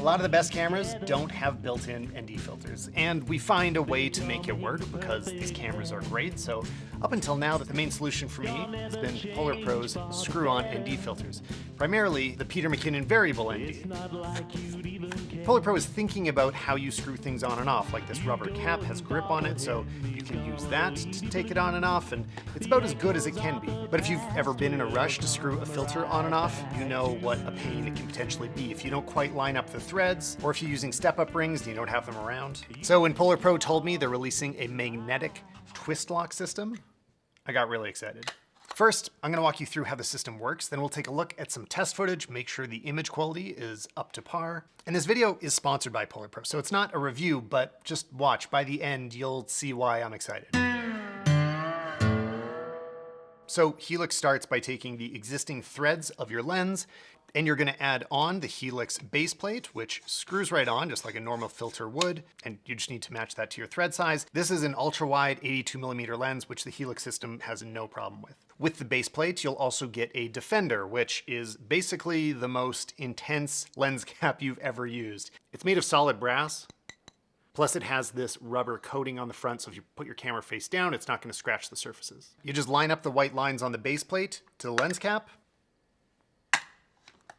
A lot of the best cameras don't have built-in ND filters, and we find a way to make it work because these cameras are great. So up until now, the main solution for me has been PolarPro's screw-on ND filters, primarily the Peter McKinnon variable ND. PolarPro is thinking about how you screw things on and off, like this rubber cap has grip on it, so you can use that to take it on and off, and it's about as good as it can be. But if you've ever been in a rush to screw a filter on and off, you know what a pain it can potentially be if you don't quite line up the threads, or if you're using step-up rings and you don't have them around. So when PolarPro told me they're releasing a magnetic twist lock system, I got really excited. First, I'm going to walk you through how the system works, then we'll take a look at some test footage, make sure the image quality is up to par. And this video is sponsored by PolarPro, so it's not a review, but just watch. By the end, you'll see why I'm excited. So Helix starts by taking the existing threads of your lens, and you're going to add on the Helix base plate, which screws right on just like a normal filter would, and you just need to match that to your thread size. This is an ultra-wide 82mm lens, which the Helix system has no problem with. With the base plate, you'll also get a defender, which is basically the most intense lens cap you've ever used. It's made of solid brass, plus it has this rubber coating on the front, so if you put your camera face down, it's not going to scratch the surfaces. You just line up the white lines on the base plate to the lens cap,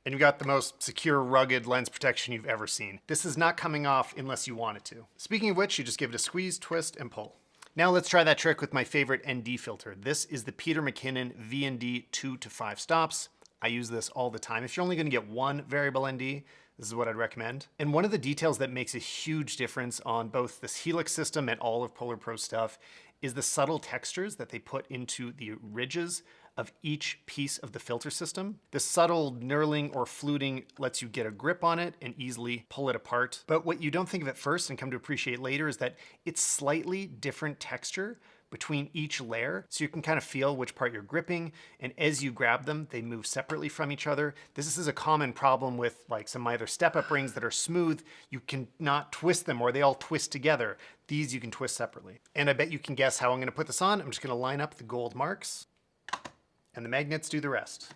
and you've got the most secure, rugged lens protection you've ever seen. This is not coming off unless you want it to. Speaking of which, you just give it a squeeze, twist, and pull. Now let's try that trick with my favorite ND filter. This is the Peter McKinnon VND 2 to 5 stops. I use this all the time. If you're only going to get one variable ND, this is what I'd recommend. And one of the details that makes a huge difference on both this Helix system and all of PolarPro stuff is the subtle textures that they put into the ridges of each piece of the filter system. The subtle knurling or fluting lets you get a grip on it and easily pull it apart. But what you don't think of at first and come to appreciate later is that it's slightly different texture between each layer, so you can kind of feel which part you're gripping, and as you grab them, they move separately from each other. This is a common problem with like some either step-up rings that are smooth. You cannot twist them, or they all twist together. These you can twist separately. And I bet you can guess how I'm gonna put this on. I'm just gonna line up the gold marks, and the magnets do the rest.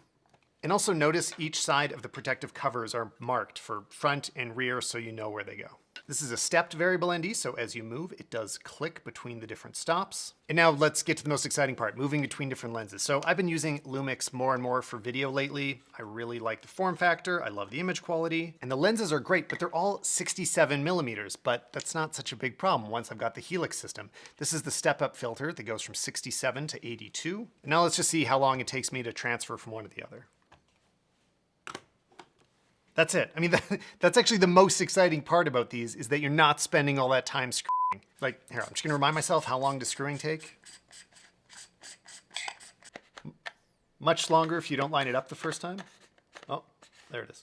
And also notice each side of the protective covers are marked for front and rear, so you know where they go. This is a stepped variable ND, so as you move, it does click between the different stops. And now let's get to the most exciting part, moving between different lenses. So I've been using Lumix more and more for video lately. I really like the form factor, I love the image quality, and the lenses are great, but they're all 67mm, but that's not such a big problem once I've got the Helix system. This is the step-up filter that goes from 67 to 82. And now let's just see how long it takes me to transfer from one to the other. That's it. I mean, that's actually the most exciting part about these, is that you're not spending all that time screwing. Like, here, I'm just gonna remind myself, how long does screwing take? Much longer if you don't line it up the first time. Oh, there it is.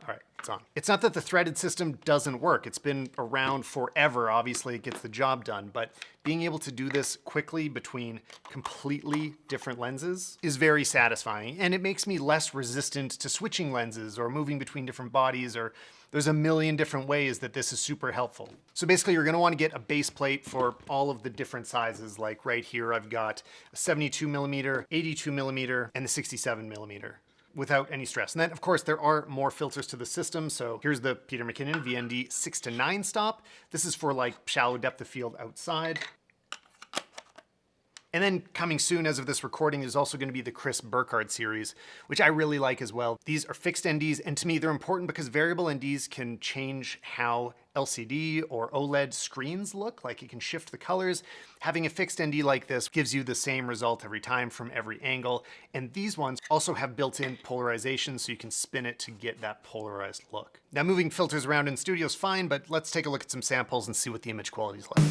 All right, it's on. It's not that the threaded system doesn't work. It's been around forever. Obviously, it gets the job done, but being able to do this quickly between completely different lenses is very satisfying, and it makes me less resistant to switching lenses or moving between different bodies, or there's a million different ways that this is super helpful. So basically, you're gonna wanna get a base plate for all of the different sizes. Like right here, I've got a 72mm, 82mm, and the 67mm. Without any stress. And then, of course, there are more filters to the system. So here's the Peter McKinnon VND 6 to 9 stop. This is for like shallow depth of field outside. And then coming soon, as of this recording, is also going to be the Chris Burkhardt series, which I really like as well. These are fixed NDs, and to me, they're important because variable NDs can change how LCD or OLED screens look, like it can shift the colors. Having a fixed ND like this gives you the same result every time from every angle. And these ones also have built-in polarization, so you can spin it to get that polarized look. Now, moving filters around in studio is fine, but let's take a look at some samples and see what the image quality is like.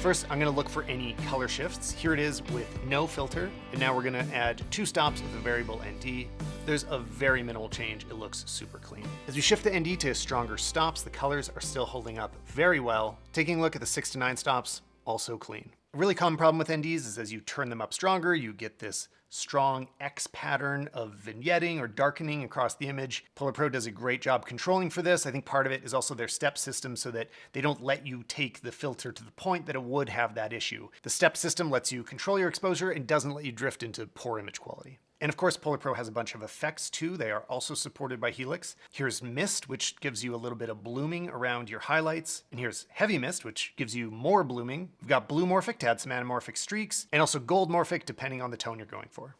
First, I'm gonna look for any color shifts. Here it is with no filter. And now we're gonna add 2 stops with a variable ND. There's a very minimal change. It looks super clean. As we shift the ND to stronger stops, the colors are still holding up very well. Taking a look at the 6 to 9 stops, also clean. A really common problem with NDs is as you turn them up stronger, you get this strong X pattern of vignetting or darkening across the image. PolarPro does a great job controlling for this. I think part of it is also their step system so that they don't let you take the filter to the point that it would have that issue. The step system lets you control your exposure and doesn't let you drift into poor image quality. And of course, PolarPro has a bunch of effects too. They are also supported by Helix. Here's Mist, which gives you a little bit of blooming around your highlights. And here's Heavy Mist, which gives you more blooming. We've got BlueMorphic to add some anamorphic streaks, and also GOLDMORPHIC depending on the tone you're going for.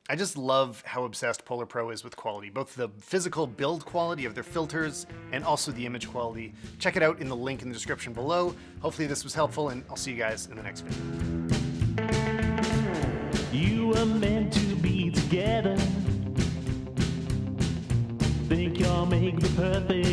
I just love how obsessed PolarPro is with quality, both the physical build quality of their filters and also the image quality. Check it out in the link in the description below. Hopefully this was helpful, and I'll see you guys in the next video. You were meant to be together. Think you'll make the perfect